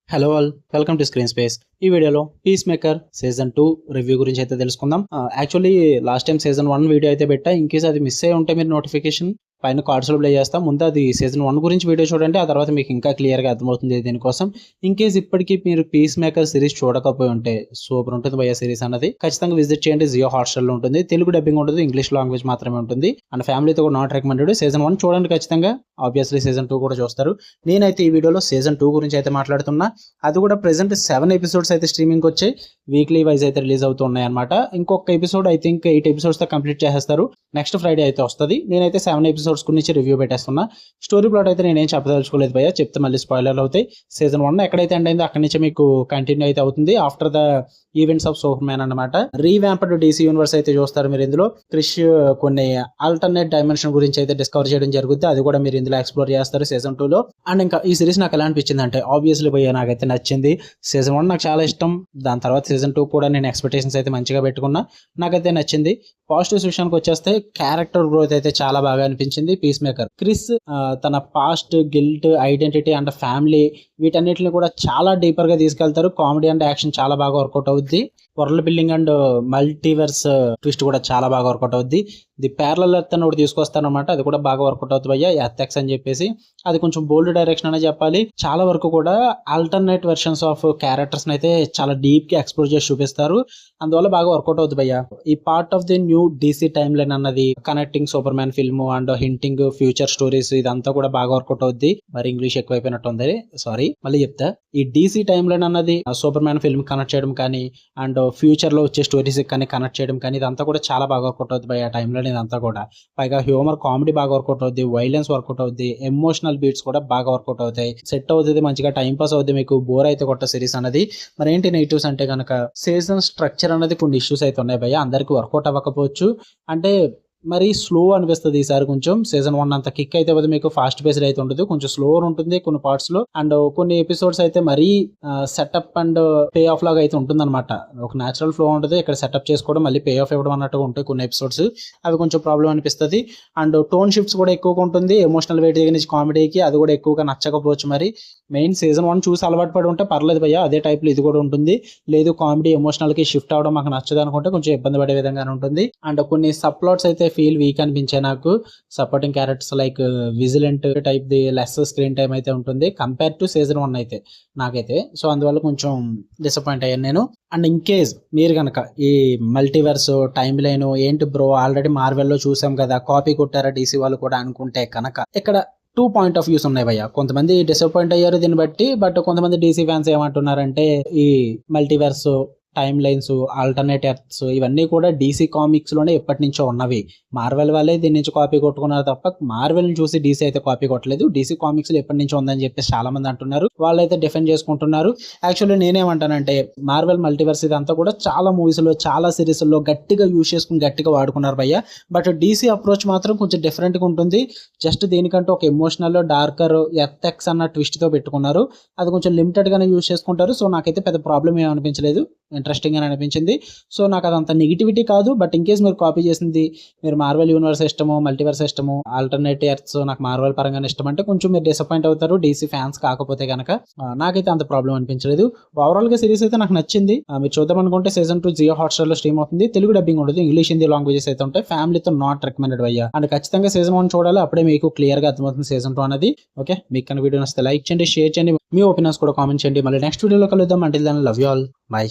Hello all, welcome to screen space. ఈ వీడియోలో piece maker season 2 review గురించి అయితే తెలుసుకుందాం. Actually last time season 1 video అయితే పెట్టా. ఇన్ కేస్ అది మిస్ అయ్యి ఉంటే మీరు నోటిఫికేషన్ పైన కార్డ్స్లో ప్లే చేస్తాం. ముందు అది సీజన్ 1 గురించి వీడియో చూడండి, ఆ తర్వాత మీకు ఇంకా క్లియర్గా అర్థమవుతుంది దీనికోసం. ఇన్ కేస్ ఇప్పటికీ మీరు పీస్ మేకర్ సిరీస్ చూడకపోయి ఉంటే సూపర్ ఉంటుంది భయ్య సిరీస్ అన్నది. ఖచ్చితంగా విజిట్ చేయండి. జియో హాట్స్టార్లో ఉంటుంది. తెలుగు డబ్బింగ్ ఉంటుంది, ఇంగ్లీష్ లాంగ్వేజ్ మాత్రమే ఉంటుంది. అండ్ ఫ్యామిలీతో కూడా నాట్ రికమెండెడ్. సీజన్ 1 చూడండి ఖచ్చితంగా. ఆబ్వియస్లీ సీజన్ 2 కూడా చూస్తారు. నేనైతే ఈ వీడియోలో సీజన్ 2 గురించి అయితే మాట్లాడుతున్నా. అది కూడా ప్రెసెంట్ 7 ఎపిసోడ్స్ అయితే స్ట్రీమింగ్ వచ్చాయి. వీక్లీ వైజ్ అయితే రిలీజ్ అవుతున్నాయి అనమాట. ఇంకొక ఎపిసోడ్ ఐ థింక్ 8 ఎపిసోడ్స్ తో కంప్లీట్ చేసేస్తారు. నెక్స్ట్ ఫ్రైడే అయితే వస్తుంది. నేనైతే 7 ఎపిసోడ్స్ గురించి రివ్యూ పెట్టేస్తున్నా. స్టోరీ ప్లాట్ అయితే నేనేం చెప్పదలుచుకోలేదు భయ్య, చెప్తే మళ్ళీ స్పాయిలర్లు అవుతాయి. సీజన్ 1 ఎక్కడైతే ఎండ్ అయిందో అక్కడి నుంచి మీకు కంటిన్యూ అయితే అవుతుంది after the events of super man అనమాట. రీవ్యాంప్డ్ డీసీ యూనివర్స్ అయితే చూస్తారు మీరు ఇందులో. క్రిష్ కొన్ని ఆల్టర్నేట్ డైమెన్షన్ గురించి అయితే డిస్కవర్ చేయడం జరుగుతుంది. అది కూడా మీరు ఇందులో ఎక్స్ప్లోర్ చేస్తారు సీజన్ 2 లో. అండ్ ఇంకా ఈ సిరీస్ నాకు ఎలా అనిపించింది అంటే, ఆబ్వియస్లీ భయ్య నాకైతే నచ్చింది. సీజన్ 1 నాకు చాలా ఇష్టం. దాని తర్వాత సీజన్ 2 కూడా నేను ఎక్స్పెక్టేషన్స్ అయితే మంచిగా పెట్టుకున్నా. నాకైతే నచ్చింది. పాజిటివ్స్ విషయానికి వచ్చేస్తే క్యారెక్టర్ గ్రోత్ అయితే చాలా బాగా అనిపించింది. పీస్ మేకర్ క్రిస్ తన past, guilt, identity and family వీటన్నిటిని కూడా చాలా డీపర్ గా తీసుకెళ్తారు. కామెడీ అండ్ యాక్షన్ చాలా బాగా వర్కౌట్ అవుద్ది. World building and multiverse twist కూడా చాలా బాగా వర్కౌట్ అవుద్ది. ది ప్యారలల్ ఎర్త్ అని ఒకటి తీసుకొస్తారనమాట. అది కూడా బాగా వర్కౌట్ అవుతుంది భయ్య, ఎర్త్ అని చెప్పేసి. అది కొంచెం బోల్డ్ డైరెక్షన్ అనే చెప్పాలి. చాలా వరకు కూడా ఆల్టర్నేట్ వెర్షన్స్ ఆఫ్ క్యారెక్టర్స్ అయితే చాలా డీప్ గా ఎక్స్ప్లోర్ చేసి చూపిస్తారు. అందువల్ల బాగా వర్కౌట్ అవుతుంది భయ్య. ఈ part of the new DC timeline అన్నది connecting Superman film and hinting future stories ఇదంతా కూడా బాగా వర్కౌట్ అవుద్ది. మరి ఇంగ్లీష్ ఎక్కువైపోయినట్టు ఉంది, సారీ, మళ్ళీ చెప్తా. ఈ డీసీ టైమ్ లైన్ అన్నది సూపర్ మ్యాన్ ఫిల్మ్ కనెక్ట్ చేయడం కానీ అండ్ ఫ్యూచర్ లో వచ్చే స్టోరీస్ కానీ కనెక్ట్ చేయడం కానీ ఇదంతా కూడా చాలా బాగా వర్కౌట్ అవుతుంది భయ్య. ఆ టైమ్ లైన్ ఇదంతా కూడా. పైగా హ్యూమర్, కామెడీ బాగా వర్కౌట్ అవుద్ది, వైలెన్స్ వర్కౌట్ అవుద్ది, ఎమోషనల్ బీట్స్ కూడా బాగా వర్కౌట్ అవుతాయి. సెట్ అవుతుంది, మంచిగా టైం పాస్ అవుద్ది, మీకు బోర్ అయితే కొట్ట సిరీస్ అనేది. మరి ఏంటి నెగిటివ్స్ అంటే కనుక, సీజన్ స్ట్రక్చర్ అనేది కొన్ని ఇష్యూస్ అయితే ఉన్నాయి భయ్య. అందరికి వర్కౌట్ అవ్వకపోవచ్చు. అంటే మరి స్లో అనిపిస్తుంది ఈసారి కొంచెం. సీజన్ 1 అంత కిక్ అయితే మీకు ఫాస్ట్ బేస్డ్ అయితే ఉంటుంది, కొంచెం స్లో ఉంటుంది కొన్ని పార్ట్స్ లో. అండ్ కొన్ని ఎపిసోడ్స్ అయితే మరీ సెటప్ అండ్ పే ఆఫ్ లాగా అయితే ఉంటుంది అనమాట. ఒక నేచురల్ ఫ్లో ఉంటుంది, ఇక్కడ సెటప్ చేసుకోవడం మళ్ళీ పే ఆఫ్ ఇవ్వడం అన్నట్టుగా ఉంటాయి కొన్ని ఎపిసోడ్స్. అవి కొంచెం ప్రాబ్లం అనిపిస్తుంది. అండ్ టోన్ షిఫ్ట్స్ కూడా ఎక్కువగా ఉంటుంది. ఎమోషనల్ వెయిట్ దగ్గర నుంచి కామెడీకి అది కూడా ఎక్కువగా నచ్చకపోవచ్చు. మరి మెయిన్ సీజన్ 1 చూసి అలవాటు పడి ఉంటే పర్లేదు భయ్య, అదే టైప్ లో ఇది కూడా ఉంటుంది. లేదు కామెడీ ఎమోషనల్ కి షిఫ్ట్ అవడం మాకు నచ్చదు అనుకుంటే కొంచెం ఇబ్బంది పడే విధంగానే ఉంటుంది. అండ్ కొన్ని సబ్ ప్లాట్స్ అయితే ఫీల్ వీక్ అనిపించాయి నాకు. Supporting characters like vigilant type the less screen time అయితే ఉంటుంది కంపేర్ టు సీజన్ 1 అయితే నాకైతే. సో అందువల్ల కొంచెం డిసప్పాయింట్ అయ్యాను నేను. అండ్ ఇన్ కేస్ మీరు కనుక ఈ మల్టీవర్స్ టైం లైన్ ఏంటి బ్రో, ఆల్రెడీ మార్వెల్లో చూసాం కదా, కాపీ కొట్టారా డీసీ వాళ్ళు కూడా అనుకుంటే కనుక, ఇక్కడ 2 పాయింట్ ఆఫ్ వ్యూస్ ఉన్నాయి భయ్య. కొంతమంది డిసప్పాయింట్ అయ్యారు దీన్ని బట్టి. బట్ కొంతమంది డీసీ ఫ్యాన్స్ ఏమంటున్నారంటే, ఈ multiverse, time lines, alternate earths ఇవన్నీ కూడా డీసీ కామిక్స్ లోనే ఎప్పటి నుంచో ఉన్నవి. మార్వెల్ వాళ్ళే దీని నుంచి కాపీ కొట్టుకున్నారు తప్ప మార్వెల్ చూసి డీసీ అయితే కాపీ కొట్టలేదు. డీసీ కామిక్స్ లో ఎప్పటి నుంచో ఉందని చెప్పేసి చాలా మంది అంటున్నారు. వాళ్ళైతే డిఫెండ్ చేసుకుంటున్నారు. యాక్చువల్లీ నేనేమంటానంటే, మార్వెల్ మల్టీవర్స్ ఇదంతా కూడా చాలా మూవీస్ లో, చాలా సిరీస్ లో గట్టిగా యూజ్ చేసుకుని గట్టిగా వాడుకున్నారు భయ్య. బట్ డీసీ అప్రోచ్ మాత్రం కొంచెం డిఫరెంట్ గా ఉంటుంది. జస్ట్ దీనికంటే ఒక ఎమోషనల్ డార్కర్ ఎర్త్ అన్న ట్విస్ట్ తో పెట్టుకున్నారు. అది కొంచెం లిమిటెడ్ గానే యూజ్ చేసుకుంటారు. సో నాకైతే పెద్ద ప్రాబ్లం ఏమనిపించలేదు, ఇంట్రెస్టింగ్ అని అనిపించింది. సో నాకు అదంత నెగిటివిటీ కాదు. బట్ ఇన్ కేస్ మీరు కాపీ చేసింది, మీరు మార్వెల్ యూనివర్స్ ఇష్టము, మల్టీవర్స్ ఇష్టము, ఆల్టర్నేటివ్ ఎర్త్స్ నాకు మార్వెల్ పరంగానే ఇష్టం అంటే కొంచెం మీరు డిసప్పాయింట్ అవుతారు డీసీ ఫ్యాన్స్ కాకపోతే కనుక. నాకైతే అంత ప్రాబ్లం అనిపించలేదు. ఓవరాల్ గా సిరీస్ అయితే నాకు నచ్చింది. మీరు చూద్దాం అనుకుంటే సీజన్ 2 జియో హాట్స్టార్ లో స్ట్రీమ్ అవుతుంది. తెలుగు డబ్బింగ్ ఉంటుంది, ఇంగ్లీష్, హిందీ లాంగ్వేజెస్ అయితే ఉంటాయి. ఫ్యామిలీతో నాట్ రికమెండెడ్ అయ్యా. అండ్ ఖచ్చితంగా సీజన్ 1 చూడాలి, అప్పుడే మీకు క్లియర్ గా అర్థమవుతుంది సీజన్ 2 అనేది. ఓకే, మీకు కనుక వీడియో నచ్చితే లైక్ చేయండి, షేర్ చేయండి, మీ ఒపీనియన్స్ కూడా కామెంట్ చేయండి. మళ్ళీ నెక్స్ట్ వీడియోలో కలుద్దాం. Until then love you all, by.